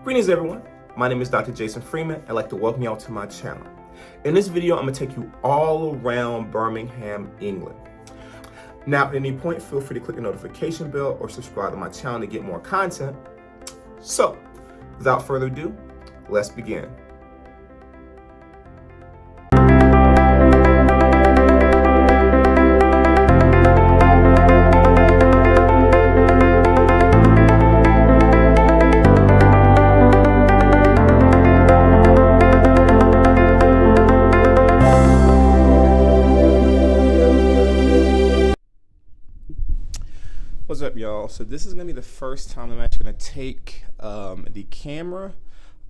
Greetings everyone, my name is Dr. Jason Freeman. I'd like to welcome y'all to my channel. In this video, I'm gonna take you all around Birmingham, England. Now, at any point, feel free to click the notification bell or subscribe to my channel to get more content. So, without further ado, let's begin. What's up, y'all? So this is gonna be the first time I'm actually gonna take the camera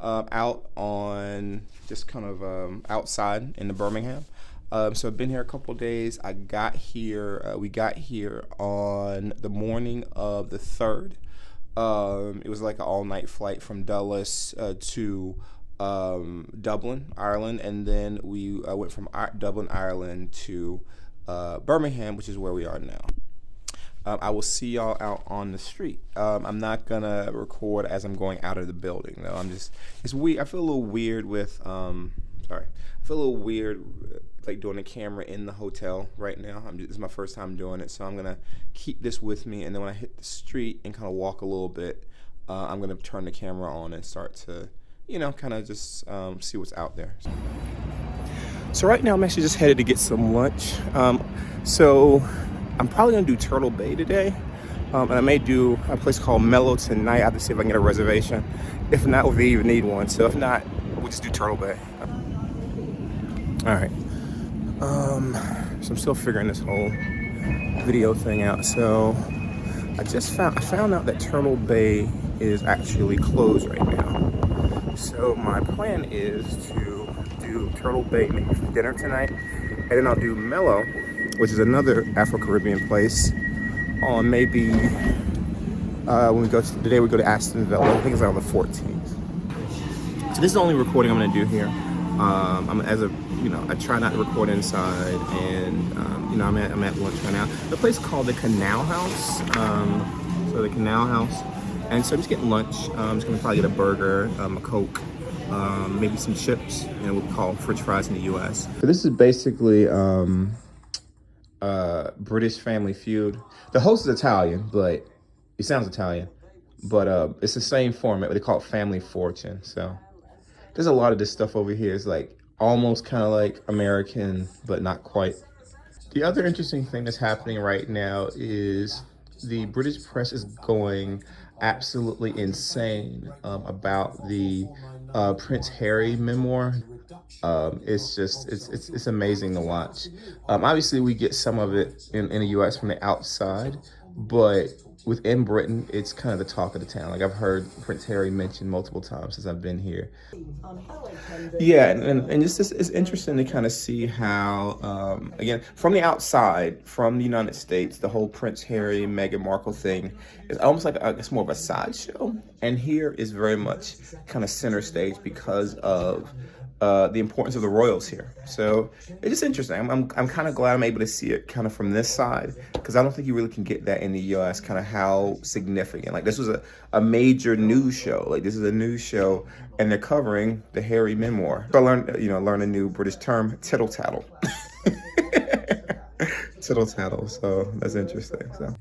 out on just kind of outside in the Birmingham. So I've been here a couple days. We got here on the morning of the 3rd. It was like an all-night flight from Dulles to Dublin, Ireland, and then we went from Dublin, Ireland to Birmingham, which is where we are now. I will see y'all out on the street. I'm not gonna record as I'm going out of the building though. It's weird. I feel a little weird with, like doing the camera in the hotel right now. This is my first time doing it, so I'm gonna keep this with me. And then when I hit the street and kind of walk a little bit, I'm gonna turn the camera on and start to, kind of just see what's out there. So right now I'm actually just headed to get some lunch. I'm probably gonna do Turtle Bay today, and I may do a place called Mellow tonight. I have to see if I can get a reservation. If not, we even need one. So if not, we'll just do Turtle Bay. All right. So I'm still figuring this whole video thing out. So I found out that Turtle Bay is actually closed right now. So my plan is to do Turtle Bay maybe for dinner tonight, and then I'll do Mellow, which is another Afro-Caribbean place, on maybe when we go to the day we go to Aston Villa. I think it's on the 14th. So this is the only recording I'm gonna do here. I try not to record inside, and I'm at lunch right now. The place is called the Canal House. So the Canal House, and so I'm just getting lunch. I'm just gonna probably get a burger, a Coke, maybe some chips. We call French fries in the U.S. So this is basically British Family Feud. The host is Italian, but he sounds Italian, but it's the same format, but they call it Family Fortune. So there's a lot of this stuff over here. It's like almost kind of like American, but not quite. The other interesting thing that's happening right now is the British press is going absolutely insane about the Prince Harry memoir. It's amazing to watch. Obviously we get some of it in the US from the outside, but within Britain, it's kind of the talk of the town. Like I've heard Prince Harry mentioned multiple times since I've been here. Yeah, and it's interesting to kind of see how, again, from the outside, from the United States, the whole Prince Harry, Meghan Markle thing is almost like it's more of a sideshow. And here is very much kind of center stage because of the importance of the royals here. So it's just interesting. I'm kind of glad I'm able to see it kind of from this side, because I don't think you really can get that in the US, kind of how significant. Like this was a major news show. Like this is a news show and they're covering the Harry memoir. So I learned a new British term, tittle tattle. Tittle tattle, so that's interesting. So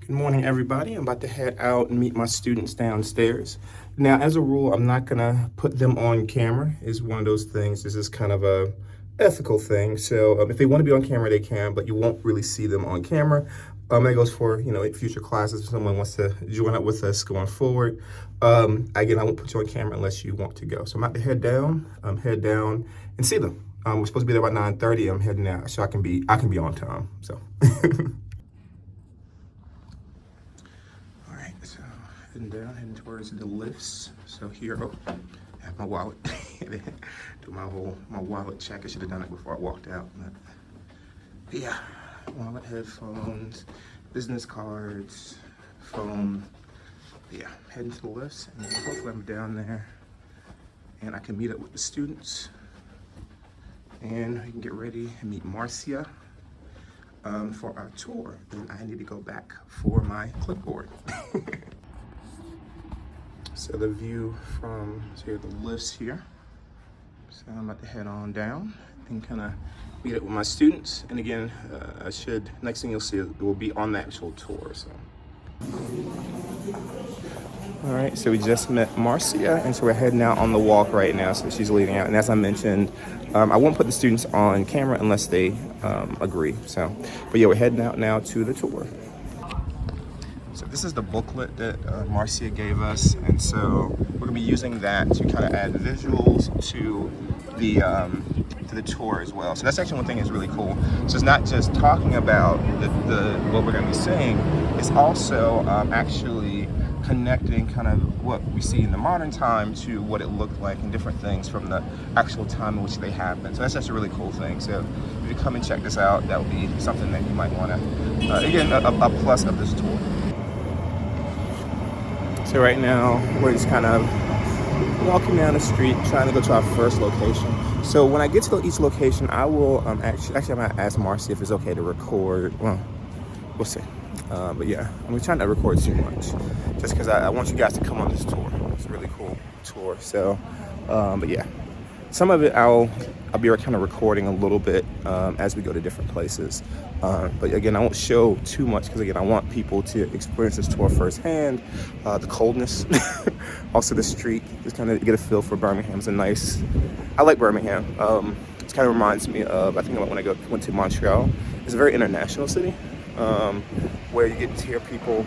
good morning, everybody. I'm about to head out and meet my students downstairs. Now, as a rule, I'm not gonna put them on camera. It's one of those things. This is kind of a ethical thing. So if they want to be on camera, they can, but you won't really see them on camera. That goes for future classes. If someone wants to join up with us going forward. Again, I won't put you on camera unless you want to go. So I'm about to head down and see them. We're supposed to be there about 9:30. I'm heading out so I can be on time. So. Heading towards the lifts. So here, I have my wallet. Do my wallet check. I should have done it before I walked out. But yeah, wallet, headphones, business cards, phone. But yeah, heading to the lifts, and hopefully I'm down there, and I can meet up with the students, and we can get ready and meet Marcia for our tour. Then I need to go back for my clipboard. So the view from, so here are the lifts here. So I'm about to head on down and kind of meet up with my students. And again, next thing you'll see, it will be on the actual tour, so. All right, so we just met Marcia, and so we're heading out on the walk right now, so she's leading out. And as I mentioned, I won't put the students on camera unless they agree, so. But yeah, we're heading out now to the tour. So this is the booklet that Marcia gave us, and so we're gonna be using that to kind of add visuals to the tour as well. So that's actually one thing that's really cool. So it's not just talking about what we're gonna be seeing, it's also actually connecting kind of what we see in the modern time to what it looked like and different things from the actual time in which they happened. So that's just a really cool thing. So if you come and check this out, that would be something that you might want to, again, a plus of this tour. So right now, we're just kind of walking down the street, trying to go to our first location. So when I get to each location, I will actually I'm gonna ask Marcy if it's okay to record. Well, we'll see. But yeah, I'm trying not to record too much, just because I want you guys to come on this tour. It's a really cool tour. So, but yeah, some of it I'll be kind of recording a little bit as we go to different places. But again, I won't show too much because again, I want people to experience this tour firsthand. The coldness, also the street, just kind of get a feel for Birmingham. I like Birmingham. It kind of reminds me of, I think when I went to Montreal. It's a very international city where you get to hear people,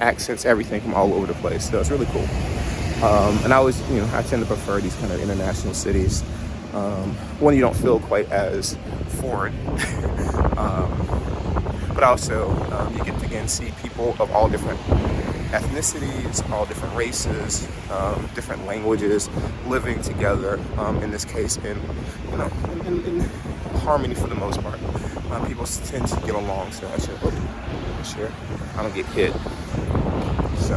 accents, everything from all over the place. So it's really cool. And I always, I tend to prefer these kind of international cities. One, you don't feel quite as foreign, but also you get to again see people of all different ethnicities, all different races, different languages living together. In this case, in harmony for the most part. People tend to get along, so I should make sure I don't get hit. So,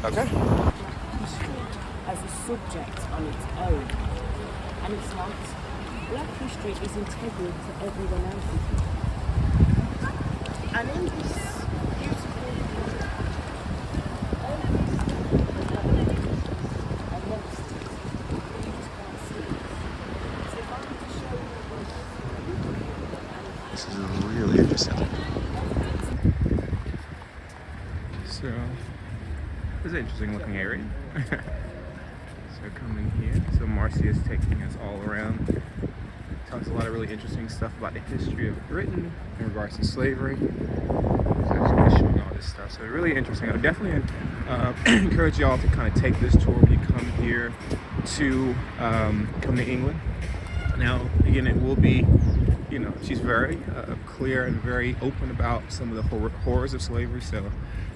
okay. As a subject on its own, and it's not. Black history is integral to everyone else's. And in this beautiful amongst it, you just can't see it. So if I were to show you This is really interesting. So, this is an interesting looking area. So coming here, so Marcia is taking us all around. Talks a lot of really interesting stuff about the history of Britain in regards to slavery. It's actually showing all this stuff. So really interesting. I would definitely encourage y'all to kind of take this tour when you come here to come to England. Now, again, it will be, she's very clear and very open about some of the horrors of slavery. So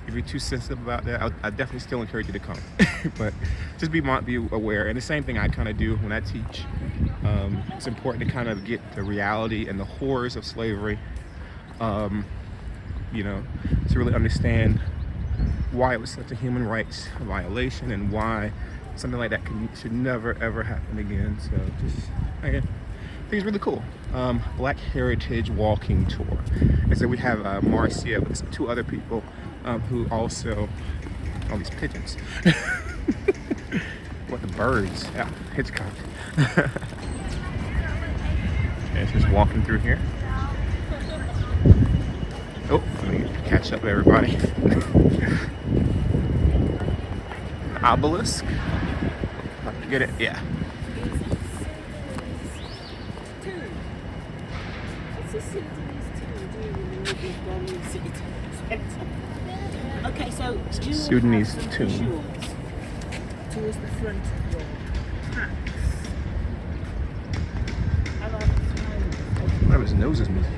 if you're too sensitive about that, I definitely still encourage you to come. But just be aware. And the same thing I kind of do when I teach. It's important to kind of get the reality and the horrors of slavery, to really understand why it was such a human rights violation and why something like that should never ever happen again. So just, again, I think it's really cool. Black Heritage Walking Tour. And so we have Marcia with 2 other people who also, all these pigeons. What, the birds? Yeah, Hitchcock. Okay, it's just walking through here. Oh, let me catch up with everybody. Obelisk. Get it? Yeah. Okay, so Sudanese tomb. Towards the front of your hats. Whatever his nose is moving.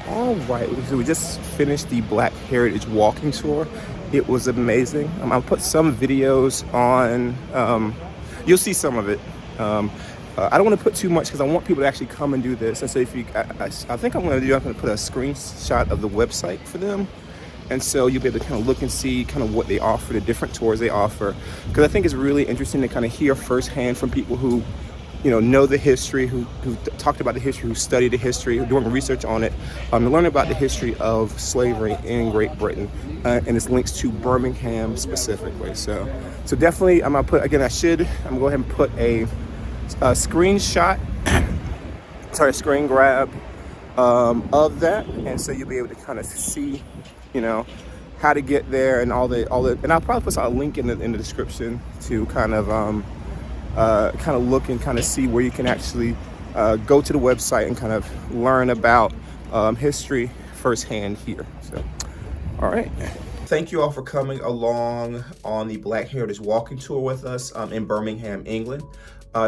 All right, so we just finished the Black Heritage Walking Tour. It was amazing. I'll put some videos on. You'll see some of it. I don't want to put too much because I want people to actually come and do this. And so if you, I think I'm going to put a screenshot of the website for them. And so you'll be able to kind of look and see kind of what they offer, the different tours they offer. Because I think it's really interesting to kind of hear firsthand from people who, know the history, who talked about the history, who studied the history, who doing research on it, to learn about the history of slavery in Great Britain, and its links to Birmingham specifically. So definitely, I'm gonna put again. I'm gonna go ahead and put a screenshot, sorry, a screen grab of that, and so you'll be able to kind of see, how to get there and all the, and I'll probably put a link in the description to kind of look and kind of see where you can actually go to the website and kind of learn about history firsthand here. So, all right. Thank you all for coming along on the Black Heritage Walking Tour with us in Birmingham, England.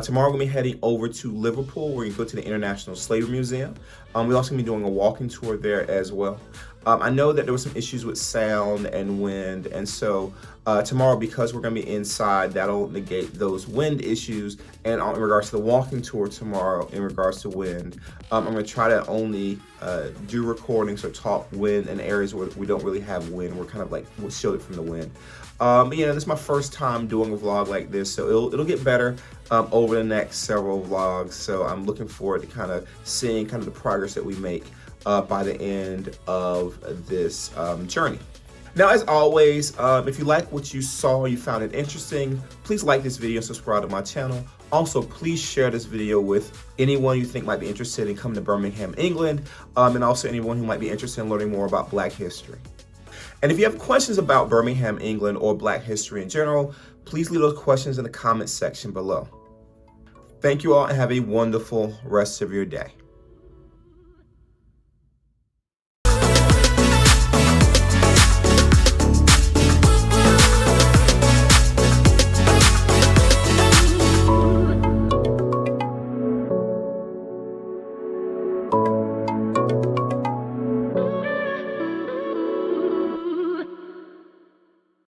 Tomorrow we're going to be heading over to Liverpool, where you go to the International Slavery Museum. We're also going to be doing a walking tour there as well. I know that there were some issues with sound and wind, and so tomorrow, because we're going to be inside, that'll negate those wind issues. And in regards to the walking tour tomorrow, in regards to wind, I'm going to try to only do recordings or talk wind in areas where we don't really have wind. We're kind of like shielded from the wind. But this is my first time doing a vlog like this, so it'll get better over the next several vlogs. So I'm looking forward to kind of seeing kind of the progress that we make by the end of this journey. Now, as always, if you like what you saw, you found it interesting, please like this video and subscribe to my channel. Also, please share this video with anyone you think might be interested in coming to Birmingham, England, and also anyone who might be interested in learning more about Black history. And if you have questions about Birmingham, England, or Black history in general, please leave those questions in the comments section below. Thank you all, and have a wonderful rest of your day.